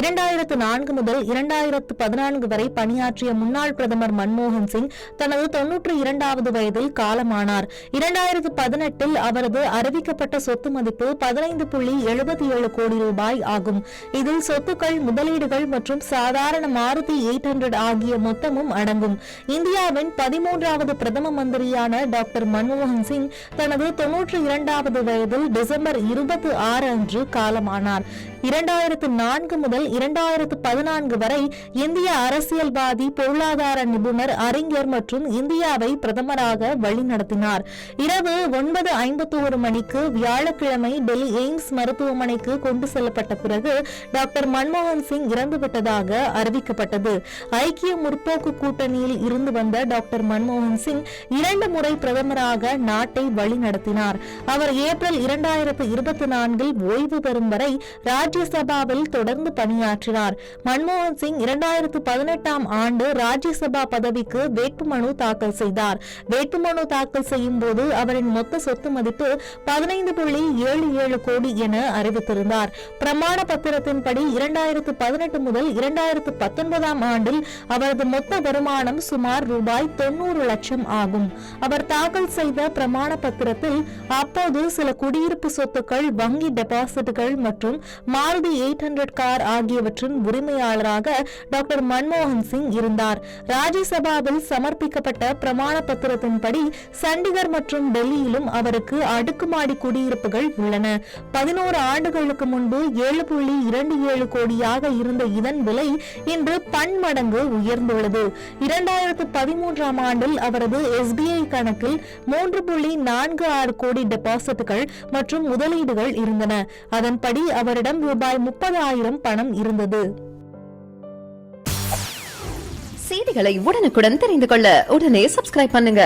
2004 முதல் 2014 வரை பணியாற்றிய முன்னாள் பிரதமர் மன்மோகன் சிங் தனது 92வது வயதில் காலமானார். 2018இல் அவரது அறிவிக்கப்பட்ட சொத்து மதிப்பு 15.77 கோடி ரூபாய் ஆகும். இதில் சொத்துக்கள், முதலீடுகள் மற்றும் சாதாரண மாருதி 800 ஆகிய மொத்தமும் அடங்கும். இந்தியாவின் 13வது பிரதம மந்திரியான டாக்டர் மன்மோகன் சிங் தனது 92வது வயதில் டிசம்பர் 26 அன்று காலமானார். 2004 முதல் 2014 வரை இந்திய அரசியல்வாதி, பொருளாதார நிபுணர், அறிஞர் மற்றும் இந்தியாவை பிரதமராக வழிநடத்தினார். இரவு 9:51 மணிக்கு வியாழக்கிழமை டெல்லி எய்ம்ஸ் மருத்துவமனைக்கு கொண்டு செல்லப்பட்ட பிறகு டாக்டர் மன்மோகன் சிங் இறந்துவிட்டதாக அறிவிக்கப்பட்டது. ஐக்கிய முற்போக்கு கூட்டணியில் இருந்து வந்த டாக்டர் மன்மோகன் சிங் 2 முறை பிரதமராக நாட்டை வழிநடத்தினார். அவர் ஏப்ரல் 2024இல் ஓய்வு பெறும் வரை ராஜ்யசபாவில் தொடர்ந்து பணியாற்றினார். மன்மோகன் சிங் 2018ஆம் ஆண்டு ராஜ்யசபா பதவிக்கு வேட்புமனு தாக்கல் செய்தார். வேட்புமனு தாக்கல் செய்யும் போது அவரின் மொத்த சொத்து மதிப்பு 15.77 கோடி என அறிவித்திருந்தார். பிரமாண பத்திரத்தின்படி 2018 முதல் 2019ஆம் ஆண்டில் அவரது மொத்த வருமானம் சுமார் ரூபாய் 90 லட்சம் ஆகும். அவர் தாக்கல் செய்த பிரமாண பத்திரத்தில் அப்போது சில குடியிருப்பு சொத்துக்கள், வங்கி டெபாசிட்டுகள் மற்றும் மாருதி 800 கார் ஆகியவற்றின் உரிமையாளராக டாக்டர் மன்மோகன் சிங் இருந்தார். ராஜ்யசபாவில் சமர்ப்பிக்கப்பட்ட பிரமாண பத்திரத்தின்படி சண்டிகர் மற்றும் டெல்லியிலும் அவருக்கு அடுக்குமாடி குடியிருப்புகள் உள்ளன. 11 ஆண்டுகளுக்கு முன்பு 7.27 கோடியாக இருந்த இதன் விலை இன்று பன்மடங்கு உயர்ந்துள்ளது. 2013ஆம் ஆண்டில் அவரது SBI கணக்கில் 3.46 கோடி டெபாசிட்டுகள் மற்றும் முதலீடுகள் இருந்தன. அதன்படி அவரிடம் ரூபாய் 30,000 பணம் இருந்தது. செய்திகளை உடனுக்குடன் தெரிந்து கொள்ள உடனே சப்ஸ்கிரைப் பண்ணுங்க.